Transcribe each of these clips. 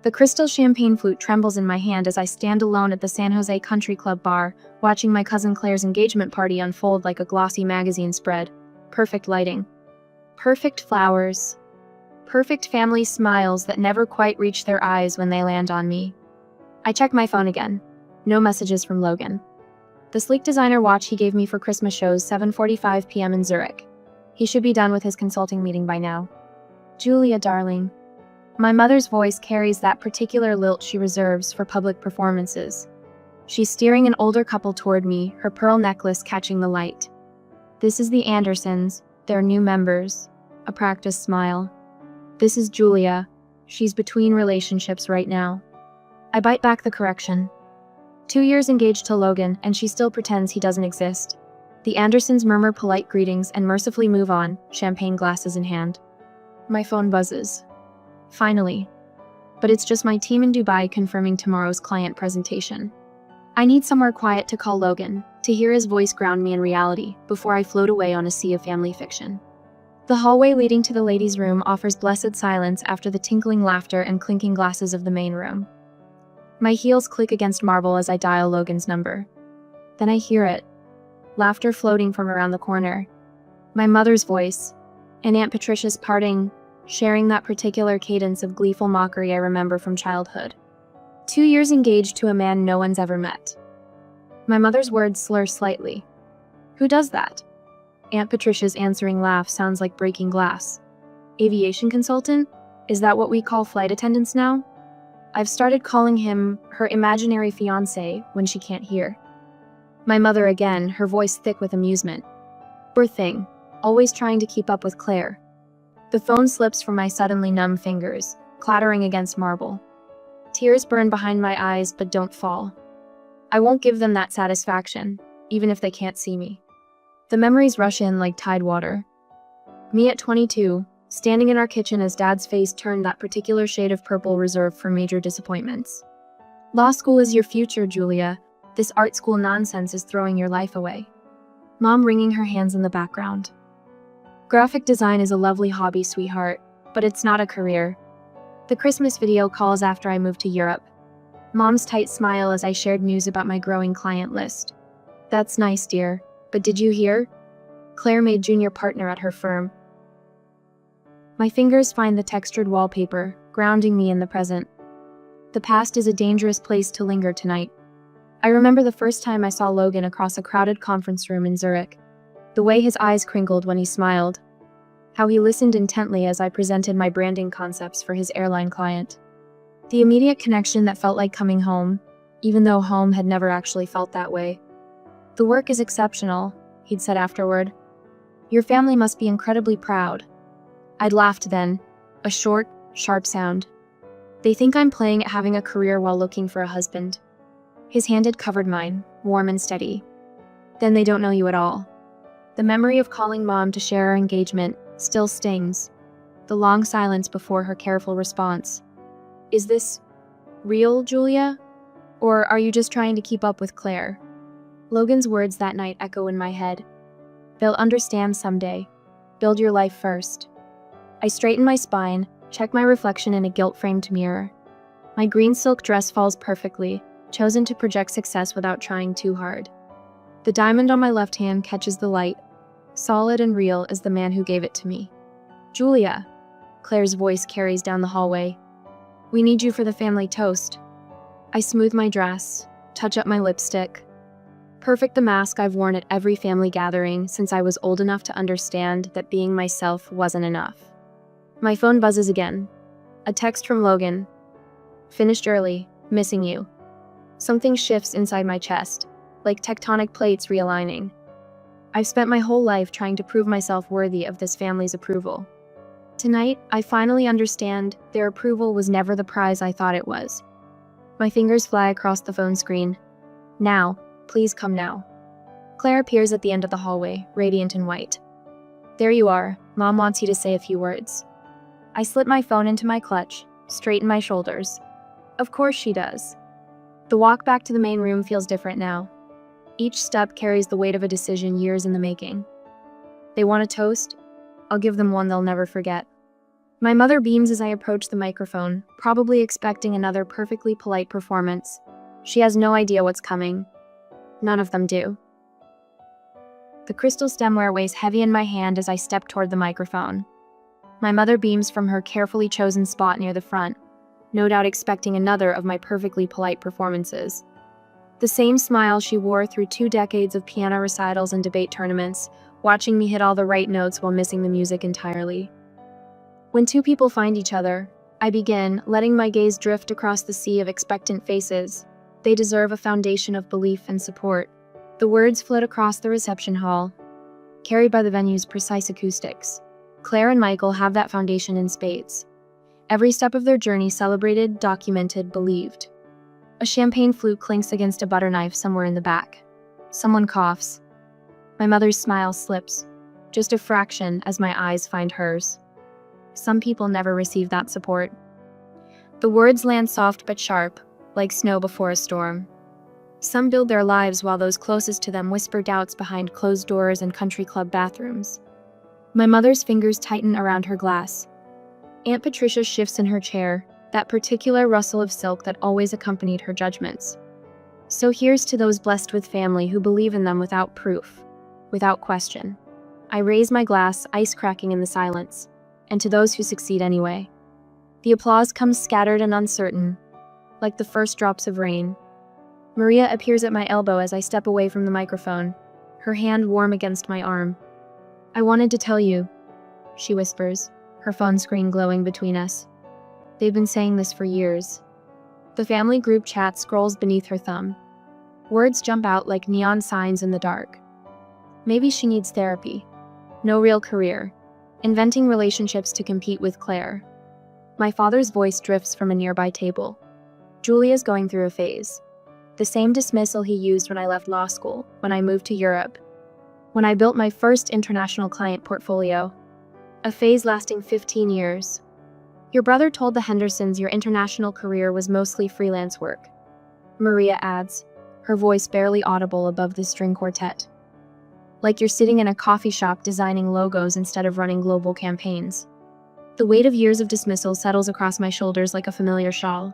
The crystal champagne flute trembles in my hand as I stand alone at the San Jose Country Club bar, watching my cousin Claire's engagement party unfold like a glossy magazine spread. Perfect lighting. Perfect flowers. Perfect family smiles that never quite reach their eyes when they land on me. I check my phone again. No messages from Logan. The sleek designer watch he gave me for Christmas shows 7:45 p.m. in Zurich. He should be done with his consulting meeting by now. Julia, darling. My mother's voice carries that particular lilt she reserves for public performances. She's steering an older couple toward me, her pearl necklace catching the light. This is the Andersons, their new members. A practiced smile. This is Julia. She's between relationships right now. I bite back the correction. 2 years engaged to Logan, and she still pretends he doesn't exist. The Andersons murmur polite greetings and mercifully move on, champagne glasses in hand. My phone buzzes. Finally. But it's just my team in Dubai confirming tomorrow's client presentation. I need somewhere quiet to call Logan, to hear his voice ground me in reality, before I float away on a sea of family fiction. The hallway leading to the ladies' room offers blessed silence after the tinkling laughter and clinking glasses of the main room. My heels click against marble as I dial Logan's number. Then I hear it. Laughter floating from around the corner. My mother's voice, and Aunt Patricia's parting, sharing that particular cadence of gleeful mockery I remember from childhood. 2 years engaged to a man no one's ever met. My mother's words slur slightly. Who does that? Aunt Patricia's answering laugh sounds like breaking glass. Aviation consultant? Is that what we call flight attendants now? I've started calling him her imaginary fiancé when she can't hear. My mother again, her voice thick with amusement. Poor thing, always trying to keep up with Claire. The phone slips from my suddenly numb fingers, clattering against marble. Tears burn behind my eyes but don't fall. I won't give them that satisfaction, even if they can't see me. The memories rush in like tide water. Me at 22, standing in our kitchen as Dad's face turned that particular shade of purple reserved for major disappointments. Law school is your future, Julia. This art school nonsense is throwing your life away. Mom wringing her hands in the background. Graphic design is a lovely hobby, sweetheart, but it's not a career. The Christmas video calls after I moved to Europe. Mom's tight smile as I shared news about my growing client list. That's nice, dear. But did you hear? Claire made junior partner at her firm. My fingers find the textured wallpaper, grounding me in the present. The past is a dangerous place to linger tonight. I remember the first time I saw Logan across a crowded conference room in Zurich. The way his eyes crinkled when he smiled. How he listened intently as I presented my branding concepts for his airline client. The immediate connection that felt like coming home, even though home had never actually felt that way. The work is exceptional, he'd said afterward. Your family must be incredibly proud. I'd laughed then, a short, sharp sound. They think I'm playing at having a career while looking for a husband. His hand had covered mine, warm and steady. Then they don't know you at all. The memory of calling Mom to share our engagement still stings. The long silence before her careful response. Is this real, Julia? Or are you just trying to keep up with Claire? Logan's words that night echo in my head. They'll understand someday. Build your life first. I straighten my spine, check my reflection in a gilt-framed mirror. My green silk dress falls perfectly, chosen to project success without trying too hard. The diamond on my left hand catches the light, solid and real as the man who gave it to me. Julia, Claire's voice carries down the hallway. We need you for the family toast. I smooth my dress, touch up my lipstick. Perfect the mask I've worn at every family gathering since I was old enough to understand that being myself wasn't enough. My phone buzzes again. A text from Logan. Finished early, missing you. Something shifts inside my chest, like tectonic plates realigning. I've spent my whole life trying to prove myself worthy of this family's approval. Tonight, I finally understand their approval was never the prize I thought it was. My fingers fly across the phone screen. Now, please come now. Claire appears at the end of the hallway, radiant in white. There you are. Mom wants you to say a few words. I slip my phone into my clutch, straighten my shoulders. Of course she does. The walk back to the main room feels different now. Each step carries the weight of a decision years in the making. They want a toast? I'll give them one they'll never forget. My mother beams as I approach the microphone, probably expecting another perfectly polite performance. She has no idea what's coming. None of them do. The crystal stemware weighs heavy in my hand as I step toward the microphone. My mother beams from her carefully chosen spot near the front, no doubt expecting another of my perfectly polite performances. The same smile she wore through 2 decades of piano recitals and debate tournaments, watching me hit all the right notes while missing the music entirely. When two people find each other, I begin, letting my gaze drift across the sea of expectant faces. They deserve a foundation of belief and support. The words float across the reception hall, carried by the venue's precise acoustics. Claire and Michael have that foundation in spades. Every step of their journey celebrated, documented, believed. A champagne flute clinks against a butter knife somewhere in the back. Someone coughs. My mother's smile slips, just a fraction as my eyes find hers. Some people never receive that support. The words land soft but sharp, like snow before a storm. Some build their lives while those closest to them whisper doubts behind closed doors and country club bathrooms. My mother's fingers tighten around her glass. Aunt Patricia shifts in her chair, that particular rustle of silk that always accompanied her judgments. So here's to those blessed with family who believe in them without proof, without question. I raise my glass, ice cracking in the silence, and to those who succeed anyway. The applause comes scattered and uncertain, like the first drops of rain. Maria appears at my elbow as I step away from the microphone, her hand warm against my arm. "I wanted to tell you," she whispers, her phone screen glowing between us. "They've been saying this for years." The family group chat scrolls beneath her thumb. Words jump out like neon signs in the dark. Maybe she needs therapy. No real career. Inventing relationships to compete with Claire. My father's voice drifts from a nearby table. "Julia's going through a phase. The same dismissal he used when I left law school, when I moved to Europe. When I built my first international client portfolio. A phase lasting 15 years. Your brother told the Hendersons your international career was mostly freelance work," Maria adds, her voice barely audible above the string quartet. "Like you're sitting in a coffee shop designing logos instead of running global campaigns." The weight of years of dismissal settles across my shoulders like a familiar shawl.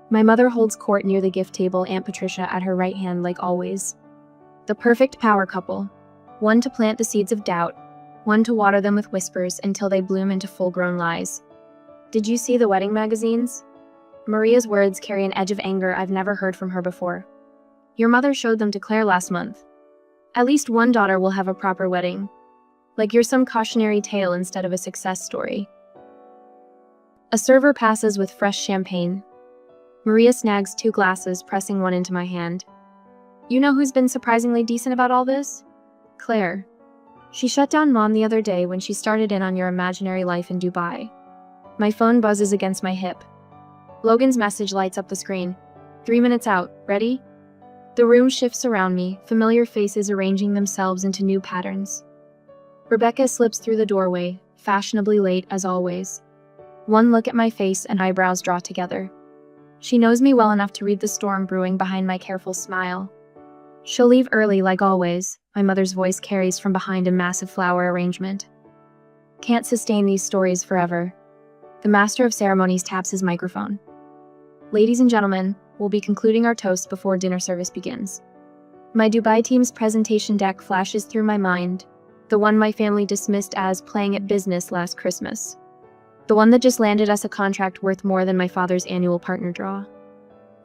My mother holds court near the gift table, Aunt Patricia at her right hand like always. The perfect power couple. One to plant the seeds of doubt, one to water them with whispers until they bloom into full-grown lies. "Did you see the wedding magazines?" Maria's words carry an edge of anger I've never heard from her before. "Your mother showed them to Claire last month. At least one daughter will have a proper wedding. Like you're some cautionary tale instead of a success story." A server passes with fresh champagne. Maria snags 2 glasses, pressing one into my hand. "You know who's been surprisingly decent about all this? Claire. She shut down Mom the other day when she started in on your imaginary life in Dubai." My phone buzzes against my hip. Logan's message lights up the screen. 3 minutes out. Ready? The room shifts around me, familiar faces arranging themselves into new patterns. Rebecca slips through the doorway, fashionably late as always. One look at my face and eyebrows draw together. She knows me well enough to read the storm brewing behind my careful smile. "She'll leave early like always," my mother's voice carries from behind a massive flower arrangement. "Can't sustain these stories forever." The master of ceremonies taps his microphone. "Ladies and gentlemen, we'll be concluding our toast before dinner service begins." My Dubai team's presentation deck flashes through my mind, the one my family dismissed as playing at business last Christmas. The one that just landed us a contract worth more than my father's annual partner draw.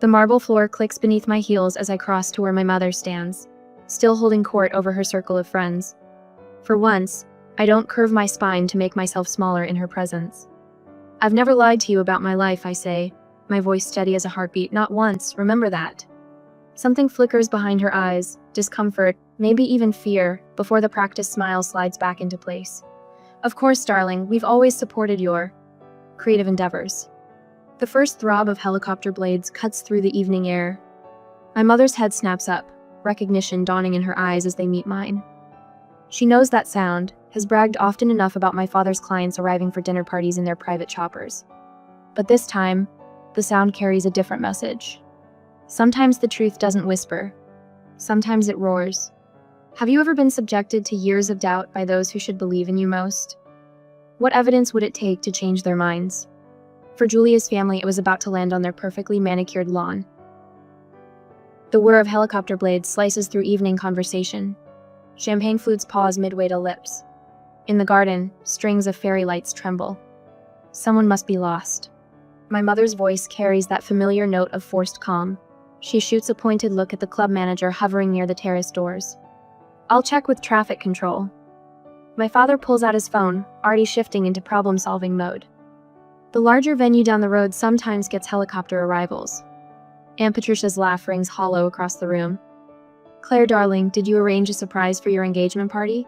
The marble floor clicks beneath my heels as I cross to where my mother stands, still holding court over her circle of friends. For once, I don't curve my spine to make myself smaller in her presence. "I've never lied to you about my life," I say, my voice steady as a heartbeat. "Not once, remember that." Something flickers behind her eyes, discomfort, maybe even fear, before the practiced smile slides back into place. "Of course, darling, we've always supported your creative endeavors." The first throb of helicopter blades cuts through the evening air. My mother's head snaps up, recognition dawning in her eyes as they meet mine. She knows that sound, has bragged often enough about my father's clients arriving for dinner parties in their private choppers. But this time, the sound carries a different message. Sometimes the truth doesn't whisper. Sometimes it roars. Have you ever been subjected to years of doubt by those who should believe in you most? What evidence would it take to change their minds? For Julia's family, it was about to land on their perfectly manicured lawn. The whir of helicopter blades slices through evening conversation. Champagne flutes pause midway to lips. In the garden, strings of fairy lights tremble. Someone must be lost. My mother's voice carries that familiar note of forced calm. She shoots a pointed look at the club manager hovering near the terrace doors. I'll check with traffic control. My father pulls out his phone, already shifting into problem-solving mode. The larger venue down the road sometimes gets helicopter arrivals. Aunt Patricia's laugh rings hollow across the room. Claire, darling, did you arrange a surprise for your engagement party?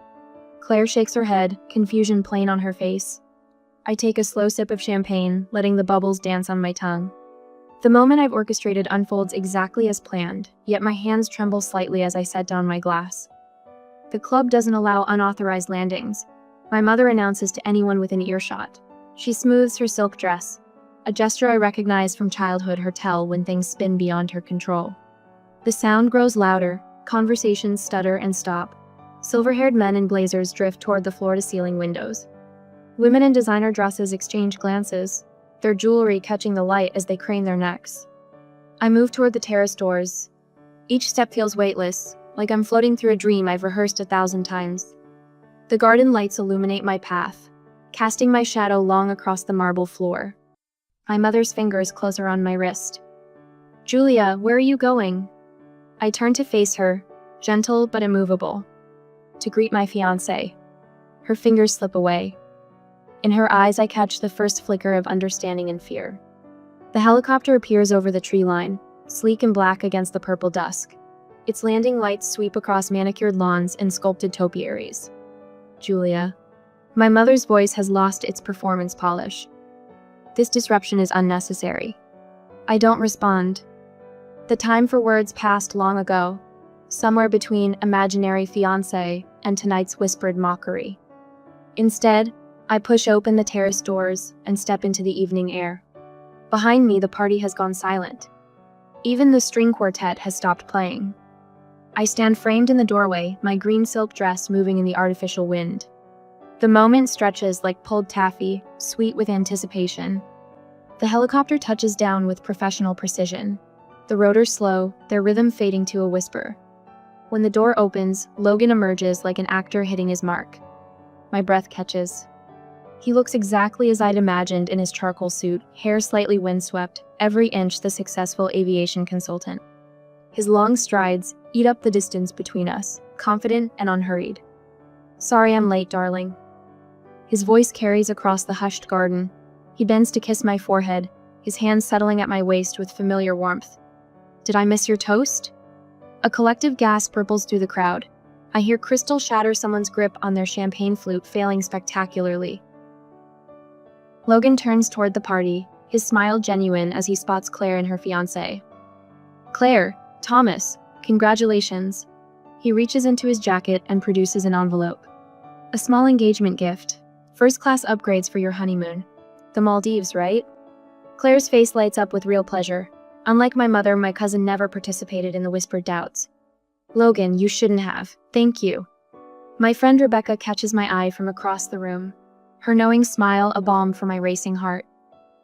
Claire shakes her head, confusion plain on her face. I take a slow sip of champagne, letting the bubbles dance on my tongue. The moment I've orchestrated unfolds exactly as planned, yet my hands tremble slightly as I set down my glass. The club doesn't allow unauthorized landings. My mother announces to anyone within earshot. She smooths her silk dress, a gesture I recognize from childhood, her tell when things spin beyond her control. The sound grows louder, conversations stutter and stop. Silver-haired men in blazers drift toward the floor-to-ceiling windows. Women in designer dresses exchange glances, their jewelry catching the light as they crane their necks. I move toward the terrace doors. Each step feels weightless, like I'm floating through a dream I've rehearsed 1,000 times. The garden lights illuminate my path, casting my shadow long across the marble floor. My mother's fingers close around my wrist. Julia, where are you going? I turn to face her, gentle but immovable. To greet my fiancé. Her fingers slip away. In her eyes, I catch the first flicker of understanding and fear. The helicopter appears over the tree line, sleek and black against the purple dusk. Its landing lights sweep across manicured lawns and sculpted topiaries. Julia. My mother's voice has lost its performance polish. This disruption is unnecessary. I don't respond. The time for words passed long ago, somewhere between imaginary fiancé and tonight's whispered mockery. Instead, I push open the terrace doors and step into the evening air. Behind me, the party has gone silent. Even the string quartet has stopped playing. I stand framed in the doorway, my green silk dress moving in the artificial wind. The moment stretches like pulled taffy, sweet with anticipation. The helicopter touches down with professional precision. The rotors slow, their rhythm fading to a whisper. When the door opens, Logan emerges like an actor hitting his mark. My breath catches. He looks exactly as I'd imagined in his charcoal suit, hair slightly windswept, every inch the successful aviation consultant. His long strides eat up the distance between us, confident and unhurried. Sorry I'm late, darling. His voice carries across the hushed garden. He bends to kiss my forehead, his hands settling at my waist with familiar warmth. Did I miss your toast? A collective gasp ripples through the crowd. I hear crystal shatter someone's grip on their champagne flute, failing spectacularly. Logan turns toward the party, his smile genuine as he spots Claire and her fiancé. Claire, Thomas, congratulations. He reaches into his jacket and produces an envelope. A small engagement gift. First-class upgrades for your honeymoon. The Maldives, right? Claire's face lights up with real pleasure. Unlike my mother, my cousin never participated in the whispered doubts. Logan, you shouldn't have. Thank you. My friend Rebecca catches my eye from across the room. Her knowing smile a balm for my racing heart.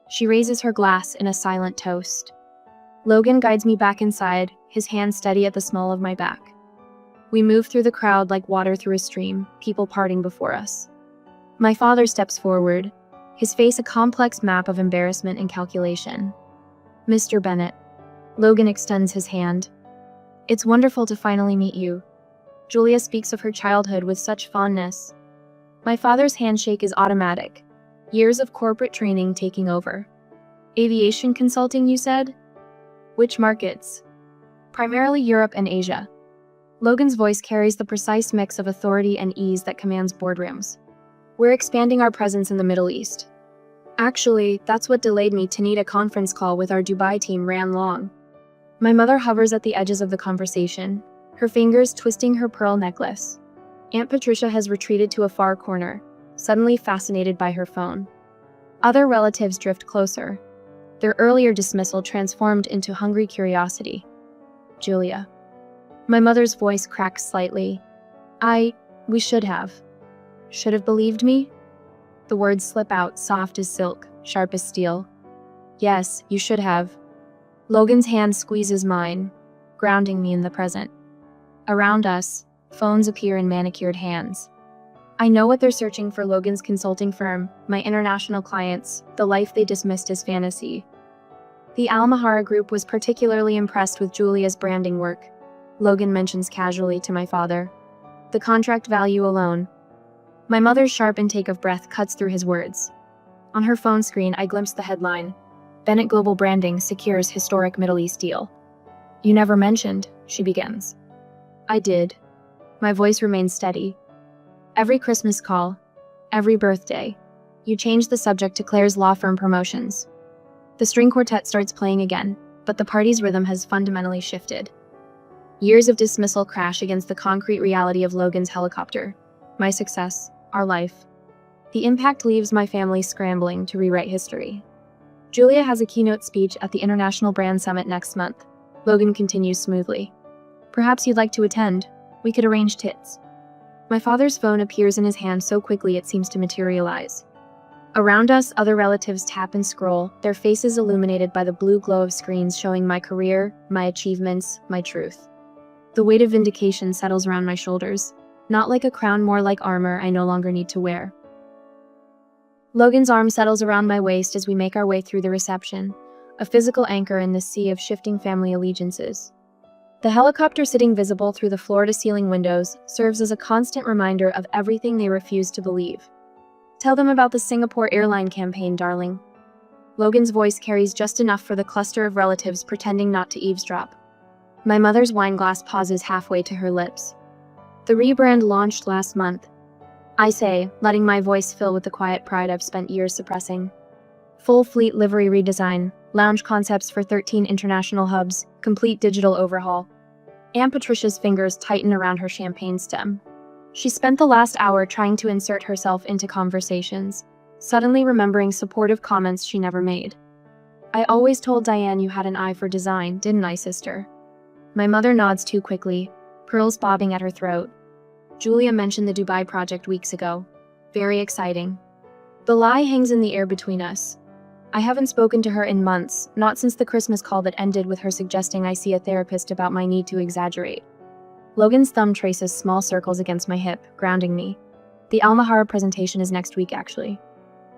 She raises her glass in a silent toast. Logan guides me back inside, his hand steady at the small of my back. We move through the crowd like water through a stream, people parting before us. My father steps forward, his face a complex map of embarrassment and calculation. Mr. Bennett. Logan extends his hand. It's wonderful to finally meet you. Julia speaks of her childhood with such fondness. My father's handshake is automatic. Years of corporate training taking over. Aviation consulting, you said? Which markets? Primarily Europe and Asia. Logan's voice carries the precise mix of authority and ease that commands boardrooms. We're expanding our presence in the Middle East. Actually, that's what delayed me to need a conference call with our Dubai team ran long. My mother hovers at the edges of the conversation, her fingers twisting her pearl necklace. Aunt Patricia has retreated to a far corner, suddenly fascinated by her phone. Other relatives drift closer, their earlier dismissal transformed into hungry curiosity. Julia. My mother's voice cracks slightly. We should have. Should have believed me? The words slip out, soft as silk, sharp as steel. Yes, you should have. Logan's hand squeezes mine, grounding me in the present. Around us, phones appear in manicured hands. I know what they're searching for: Logan's consulting firm, my international clients, the life they dismissed as fantasy. The Almahara group was particularly impressed with Julia's branding work, Logan mentions casually to my father. The contract value alone. My mother's sharp intake of breath cuts through his words. On her phone screen, I glimpse the headline: Bennett Global Branding secures historic Middle East deal. You never mentioned, she begins. I did. My voice remains steady. Every Christmas call, every birthday, you change the subject to Claire's law firm promotions. The string quartet starts playing again, but the party's rhythm has fundamentally shifted. Years of dismissal crash against the concrete reality of Logan's helicopter. My success, our life. The impact leaves my family scrambling to rewrite history. Julia has a keynote speech at the International Brand Summit next month. Logan continues smoothly. Perhaps you'd like to attend. We could arrange tits. My father's phone appears in his hand so quickly it seems to materialize. Around us, other relatives tap and scroll, their faces illuminated by the blue glow of screens showing my career, my achievements, my truth. The weight of vindication settles around my shoulders, not like a crown, more like armor I no longer need to wear. Logan's arm settles around my waist as we make our way through the reception, a physical anchor in the sea of shifting family allegiances. The helicopter sitting visible through the floor-to-ceiling windows serves as a constant reminder of everything they refuse to believe. Tell them about the Singapore airline campaign, darling. Logan's voice carries just enough for the cluster of relatives pretending not to eavesdrop. My mother's wine glass pauses halfway to her lips. The rebrand launched last month, I say, letting my voice fill with the quiet pride I've spent years suppressing. Full fleet livery redesign, lounge concepts for 13 international hubs, complete digital overhaul. Aunt Patricia's fingers tighten around her champagne stem. She spent the last hour trying to insert herself into conversations, suddenly remembering supportive comments she never made. I always told Diane you had an eye for design, didn't I, sister? My mother nods too quickly, pearls bobbing at her throat. Julia mentioned the Dubai project weeks ago. Very exciting. The lie hangs in the air between us. I haven't spoken to her in months, not since the Christmas call that ended with her suggesting I see a therapist about my need to exaggerate. Logan's thumb traces small circles against my hip, grounding me. The Almahara presentation is next week, actually.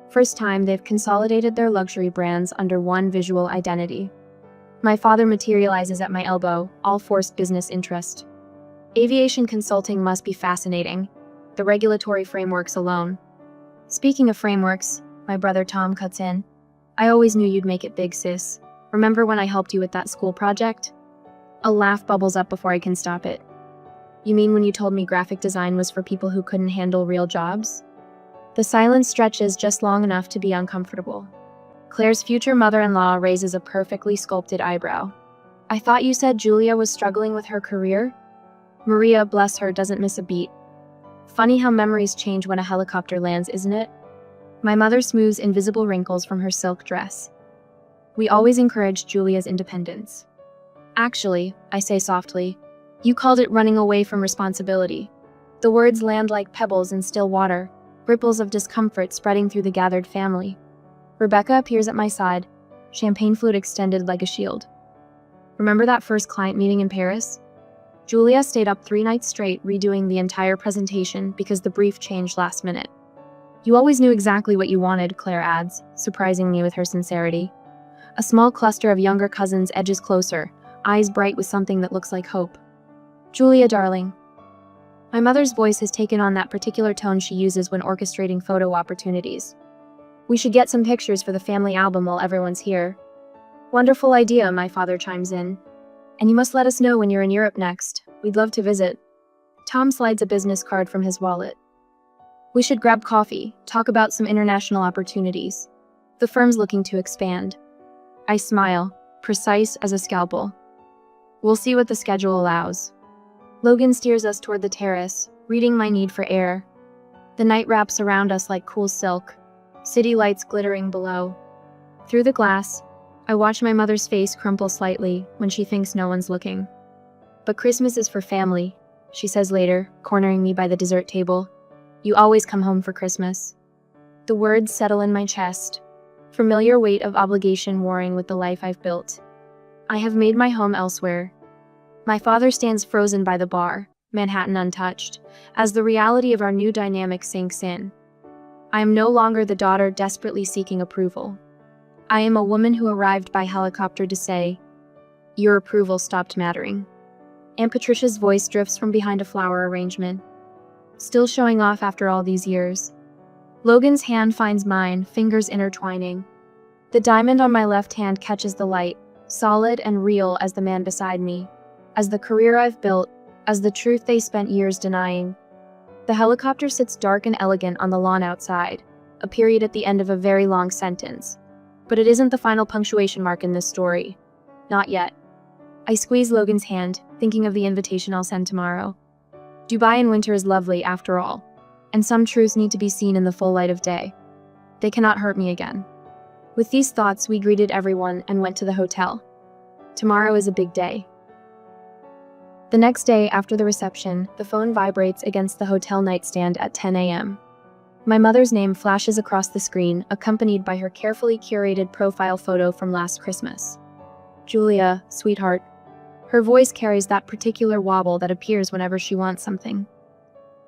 First time they've consolidated their luxury brands under one visual identity. My father materializes at my elbow, all forced business interest. Aviation consulting must be fascinating. The regulatory frameworks alone. Speaking of frameworks, my brother Tom cuts in. I always knew you'd make it big, sis. Remember when I helped you with that school project? A laugh bubbles up before I can stop it. You mean when you told me graphic design was for people who couldn't handle real jobs? The silence stretches just long enough to be uncomfortable. Claire's future mother-in-law raises a perfectly sculpted eyebrow. I thought you said Julia was struggling with her career? Maria, bless her, doesn't miss a beat. Funny how memories change when a helicopter lands, isn't it? My mother smooths invisible wrinkles from her silk dress. We always encouraged Julia's independence. Actually, I say softly, you called it running away from responsibility. The words land like pebbles in still water, ripples of discomfort spreading through the gathered family. Rebecca appears at my side, champagne flute extended like a shield. Remember that first client meeting in Paris? Julia stayed up 3 nights straight redoing the entire presentation because the brief changed last minute. You always knew exactly what you wanted, Claire adds, surprising me with her sincerity. A small cluster of younger cousins edges closer, eyes bright with something that looks like hope. Julia, darling. My mother's voice has taken on that particular tone she uses when orchestrating photo opportunities. We should get some pictures for the family album while everyone's here. Wonderful idea, my father chimes in. And you must let us know when you're in Europe next. We'd love to visit. Tom slides a business card from his wallet. We should grab coffee, talk about some international opportunities. The firm's looking to expand. I smile, precise as a scalpel. We'll see what the schedule allows. Logan steers us toward the terrace, reading my need for air. The night wraps around us like cool silk, city lights glittering below. Through the glass, I watch my mother's face crumple slightly when she thinks no one's looking. But Christmas is for family, she says later, cornering me by the dessert table. You always come home for Christmas. The words settle in my chest, familiar weight of obligation warring with the life I've built. I have made my home elsewhere. My father stands frozen by the bar, Manhattan untouched, as the reality of our new dynamic sinks in. I am no longer the daughter desperately seeking approval. I am a woman who arrived by helicopter to say, "Your approval stopped mattering." Aunt Patricia's voice drifts from behind a flower arrangement. Still showing off after all these years. Logan's hand finds mine, fingers intertwining. The diamond on my left hand catches the light, solid and real as the man beside me, as the career I've built, as the truth they spent years denying. The helicopter sits dark and elegant on the lawn outside, a period at the end of a very long sentence. But it isn't the final punctuation mark in this story. Not yet. I squeeze Logan's hand, thinking of the invitation I'll send tomorrow. Dubai in winter is lovely, after all, and some truths need to be seen in the full light of day. They cannot hurt me again. With these thoughts, we greeted everyone and went to the hotel. Tomorrow is a big day. The next day, after the reception, the phone vibrates against the hotel nightstand at 10 a.m. My mother's name flashes across the screen, accompanied by her carefully curated profile photo from last Christmas. "Julia, sweetheart." Her voice carries that particular wobble that appears whenever she wants something.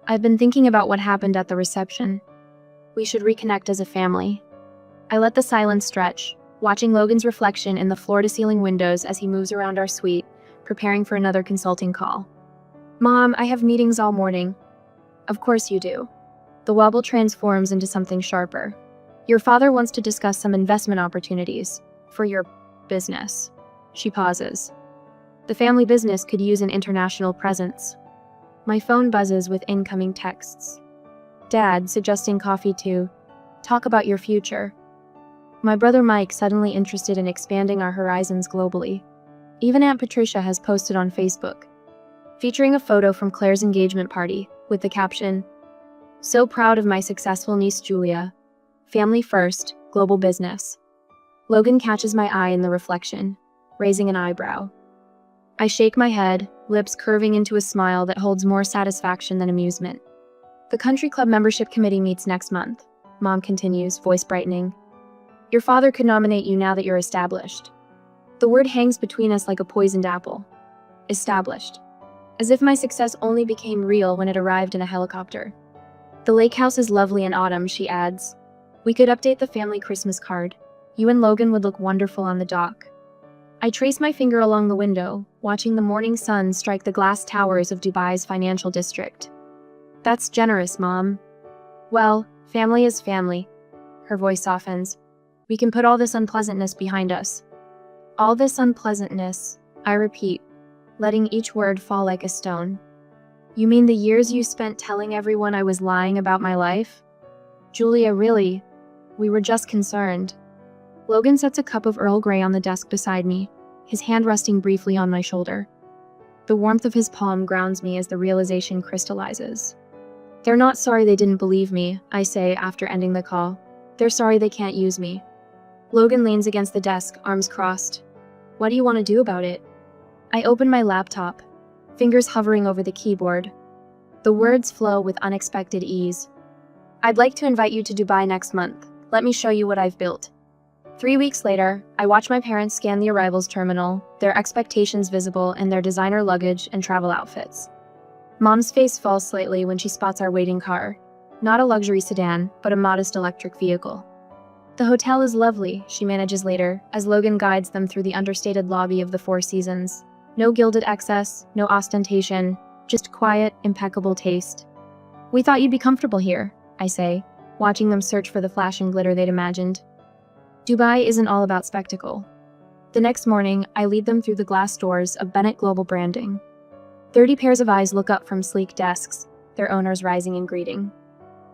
"I've been thinking about what happened at the reception. We should reconnect as a family." I let the silence stretch, watching Logan's reflection in the floor-to-ceiling windows as he moves around our suite, preparing for another consulting call. "Mom, I have meetings all morning." "Of course you do." The wobble transforms into something sharper. "Your father wants to discuss some investment opportunities for your business." She pauses. "The family business could use an international presence." My phone buzzes with incoming texts. "Dad, suggesting coffee to talk about your future." My brother Mike, suddenly interested in expanding our horizons globally. Even Aunt Patricia has posted on Facebook, featuring a photo from Claire's engagement party, with the caption, "So proud of my successful niece Julia. Family first, global business." Logan catches my eye in the reflection, raising an eyebrow. I shake my head, lips curving into a smile that holds more satisfaction than amusement. "The country club membership committee meets next month," Mom continues, voice brightening. "Your father could nominate you now that you're established." The word hangs between us like a poisoned apple. Established. As if my success only became real when it arrived in a helicopter. "The lake house is lovely in autumn," she adds. "We could update the family Christmas card. You and Logan would look wonderful on the dock." I trace my finger along the window, watching the morning sun strike the glass towers of Dubai's financial district. "That's generous, Mom." "Well, family is family." Her voice softens. "We can put all this unpleasantness behind us." "All this unpleasantness," I repeat, letting each word fall like a stone. "You mean the years you spent telling everyone I was lying about my life?" "Julia, really? We were just concerned." Logan sets a cup of Earl Grey on the desk beside me, his hand resting briefly on my shoulder. The warmth of his palm grounds me as the realization crystallizes. "They're not sorry they didn't believe me," I say after ending the call. "They're sorry they can't use me." Logan leans against the desk, arms crossed. "What do you want to do about it?" I open my laptop, fingers hovering over the keyboard. The words flow with unexpected ease. "I'd like to invite you to Dubai next month. Let me show you what I've built." 3 weeks later, I watch my parents scan the arrivals terminal, their expectations visible in their designer luggage and travel outfits. Mom's face falls slightly when she spots our waiting car. Not a luxury sedan, but a modest electric vehicle. "The hotel is lovely," she manages later, as Logan guides them through the understated lobby of the Four Seasons. No gilded excess, no ostentation, just quiet, impeccable taste. "We thought you'd be comfortable here," I say, watching them search for the flash and glitter they'd imagined. Dubai isn't all about spectacle. The next morning, I lead them through the glass doors of Bennett Global Branding. 30 pairs of eyes look up from sleek desks, their owners rising in greeting.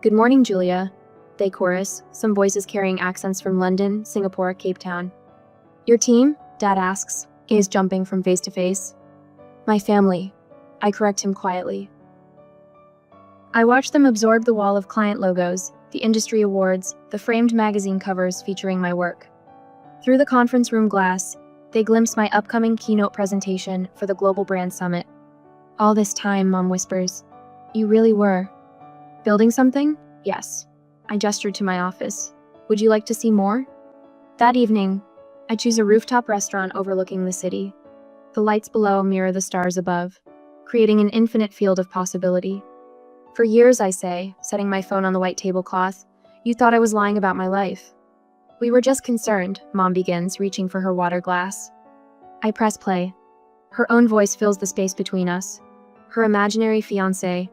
"Good morning, Julia," they chorus, some voices carrying accents from London, Singapore, Cape Town. "Your team?" Dad asks, gaze jumping from face to face. "My family," I correct him quietly. I watch them absorb the wall of client logos, the industry awards, the framed magazine covers featuring my work. Through the conference room glass, they glimpse my upcoming keynote presentation for the Global Brand Summit. "All this time," Mom whispers. "You really were." "Building something?" "Yes." I gestured to my office. Would you like to see more? That evening, I choose a rooftop restaurant overlooking the city. The lights below mirror the stars above, creating an infinite field of possibility. For years, I say, setting my phone on the white tablecloth, you thought I was lying about my life. We were just concerned, Mom begins, reaching for her water glass. I press play. Her own voice fills the space between us. Her imaginary fiancé,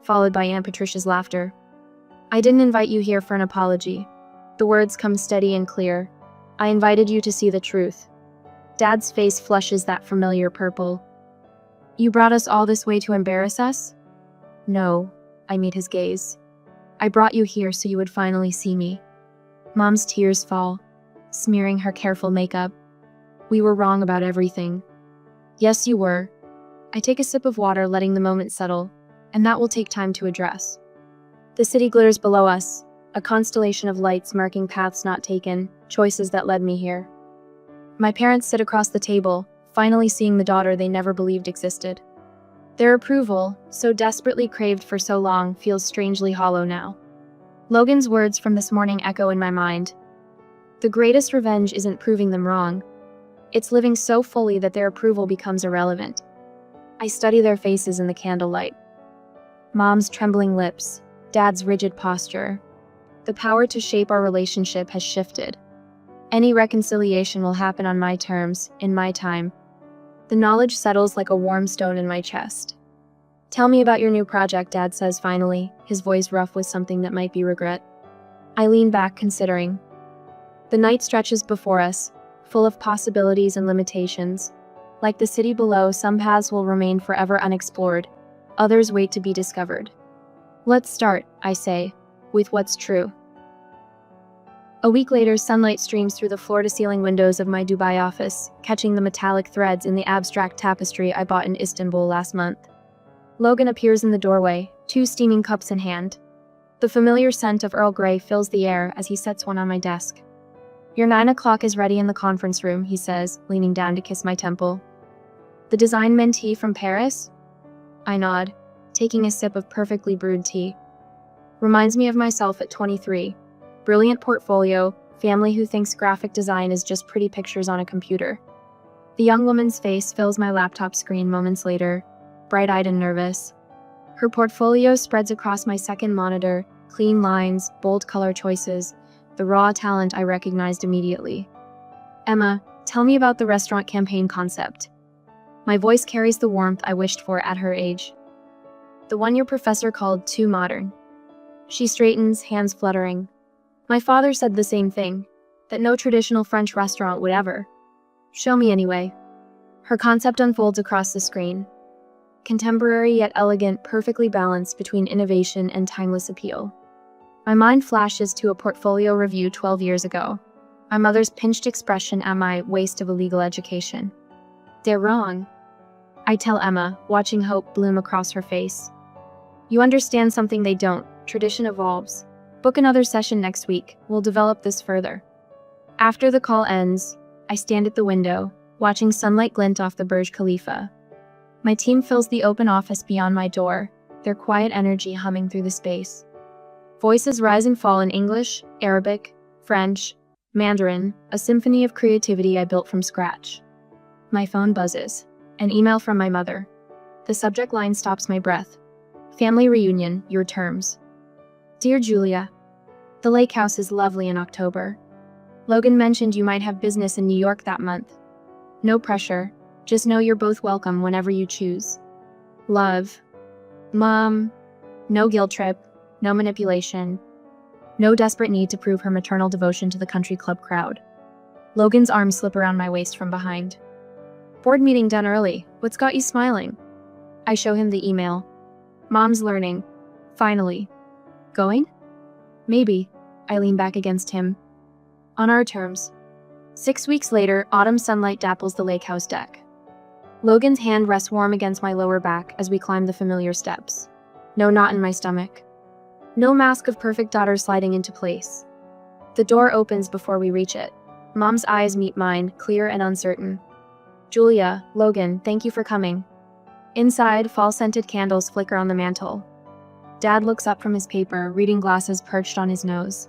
followed by Aunt Patricia's laughter. I didn't invite you here for an apology. The words come steady and clear. I invited you to see the truth. Dad's face flushes that familiar purple. You brought us all this way to embarrass us? No, I meet his gaze. I brought you here so you would finally see me. Mom's tears fall, smearing her careful makeup. We were wrong about everything. Yes, you were. I take a sip of water, letting the moment settle, and that will take time to address. The city glitters below us, a constellation of lights marking paths not taken, choices that led me here. My parents sit across the table, finally seeing the daughter they never believed existed. Their approval, so desperately craved for so long, feels strangely hollow now. Logan's words from this morning echo in my mind. The greatest revenge isn't proving them wrong. It's living so fully that their approval becomes irrelevant. I study their faces in the candlelight. Mom's trembling lips, Dad's rigid posture. The power to shape our relationship has shifted. Any reconciliation will happen on my terms, in my time. The knowledge settles like a warm stone in my chest. Tell me about your new project, Dad says finally, his voice rough with something that might be regret. I lean back, considering. The night stretches before us, full of possibilities and limitations. Like the city below, some paths will remain forever unexplored. Others wait to be discovered. Let's start, I say, with what's true. A week later, sunlight streams through the floor-to-ceiling windows of my Dubai office, catching the metallic threads in the abstract tapestry I bought in Istanbul last month. Logan appears in the doorway, 2 steaming cups in hand. The familiar scent of Earl Grey fills the air as he sets one on my desk. Your 9 o'clock is ready in the conference room, he says, leaning down to kiss my temple. The design mentee from Paris? I nod, taking a sip of perfectly brewed tea. Reminds me of myself at 23. Brilliant portfolio, family who thinks graphic design is just pretty pictures on a computer. The young woman's face fills my laptop screen moments later, bright-eyed and nervous. Her portfolio spreads across my second monitor, clean lines, bold color choices, the raw talent I recognized immediately. Emma, tell me about the restaurant campaign concept. My voice carries the warmth I wished for at her age. The one your professor called too modern. She straightens, hands fluttering. My father said the same thing, that no traditional French restaurant would ever. Show me anyway. Her concept unfolds across the screen. Contemporary yet elegant, perfectly balanced between innovation and timeless appeal. My mind flashes to a portfolio review 12 years ago. My mother's pinched expression at my waste of a legal education. They're wrong, I tell Emma, watching hope bloom across her face. You understand something they don't. Tradition evolves. Book another session next week. We'll develop this further. After the call ends, I stand at the window, watching sunlight glint off the Burj Khalifa. My team fills the open office beyond my door, their quiet energy humming through the space. Voices rise and fall in English, Arabic, French, Mandarin, a symphony of creativity I built from scratch. My phone buzzes. An email from my mother. The subject line stops my breath. Family reunion, your terms. Dear Julia, the lake house is lovely in October. Logan mentioned you might have business in New York that month. No pressure. Just know you're both welcome whenever you choose. Love. Mom. No guilt trip. No manipulation. No desperate need to prove her maternal devotion to the country club crowd. Logan's arms slip around my waist from behind. Board meeting done early. What's got you smiling? I show him the email. Mom's learning. Finally. Going? Maybe. I lean back against him. On our terms. 6 weeks later, autumn sunlight dapples the lake house deck. Logan's hand rests warm against my lower back as we climb the familiar steps. No knot in my stomach. No mask of perfect daughter sliding into place. The door opens before we reach it. Mom's eyes meet mine, clear and uncertain. Julia, Logan, thank you for coming. Inside, fall-scented candles flicker on the mantel. Dad looks up from his paper, reading glasses perched on his nose.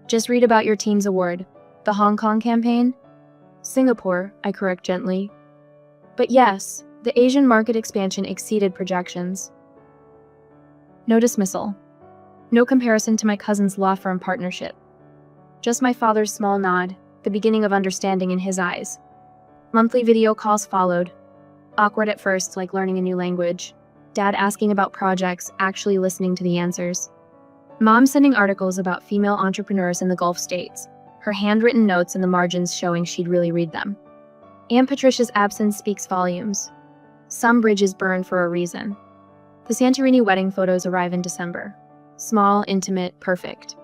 Just read about your team's award. The Hong Kong campaign? Singapore, I correct gently. But yes, the Asian market expansion exceeded projections. No dismissal. No comparison to my cousin's law firm partnership. Just my father's small nod, the beginning of understanding in his eyes. Monthly video calls followed. Awkward at first, like learning a new language. Dad asking about projects, actually listening to the answers. Mom sending articles about female entrepreneurs in the Gulf states, her handwritten notes in the margins showing she'd really read them. Aunt Patricia's absence speaks volumes. Some bridges burn for a reason. The Santorini wedding photos arrive in December. Small, intimate, perfect.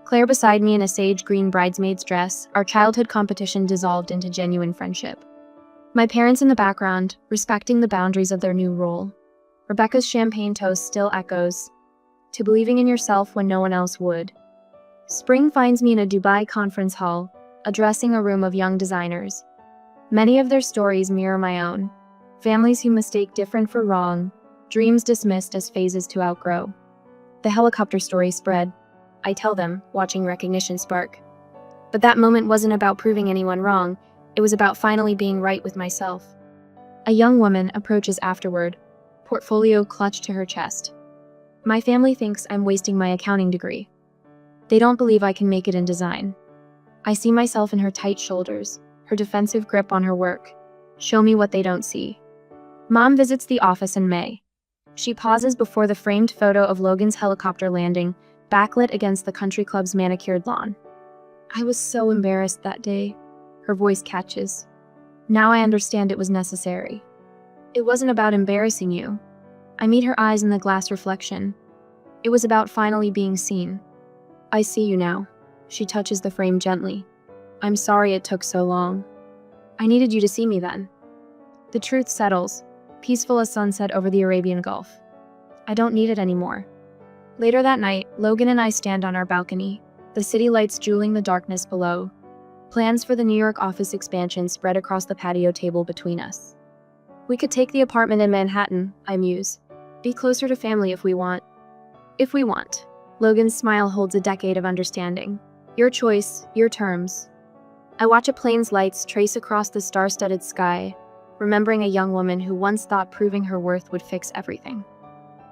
Claire beside me in a sage green bridesmaid's dress, our childhood competition dissolved into genuine friendship. My parents in the background, respecting the boundaries of their new role. Rebecca's champagne toast still echoes, to believing in yourself when no one else would. Spring finds me in a Dubai conference hall, addressing a room of young designers. Many of their stories mirror my own. Families who mistake different for wrong, dreams dismissed as phases to outgrow. The helicopter story spread. I tell them, watching recognition spark. But that moment wasn't about proving anyone wrong, it was about finally being right with myself. A young woman approaches afterward, portfolio clutched to her chest. My family thinks I'm wasting my accounting degree. They don't believe I can make it in design. I see myself in her tight shoulders, her defensive grip on her work. Show me what they don't see. Mom visits the office in May. She pauses before the framed photo of Logan's helicopter landing, backlit against the country club's manicured lawn. I was so embarrassed that day. Her voice catches. Now I understand it was necessary. It wasn't about embarrassing you. I meet her eyes in the glass reflection. It was about finally being seen. I see you now. She touches the frame gently. I'm sorry it took so long. I needed you to see me then. The truth settles, peaceful as sunset over the Arabian Gulf. I don't need it anymore. Later that night, Logan and I stand on our balcony, the city lights jeweling the darkness below. Plans for the New York office expansion spread across the patio table between us. We could take the apartment in Manhattan, I muse. Be closer to family if we want. If we want. Logan's smile holds a decade of understanding. Your choice, your terms. I watch a plane's lights trace across the star-studded sky, remembering a young woman who once thought proving her worth would fix everything.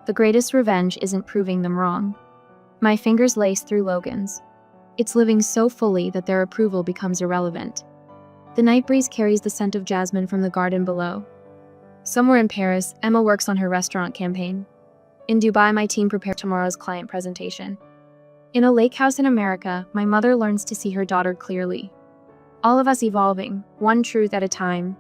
The greatest revenge isn't proving them wrong. My fingers lace through Logan's. It's living so fully that their approval becomes irrelevant. The night breeze carries the scent of jasmine from the garden below. Somewhere in Paris, Emma works on her restaurant campaign. In Dubai, my team prepares tomorrow's client presentation. In a lake house in America, my mother learns to see her daughter clearly. All of us evolving, one truth at a time,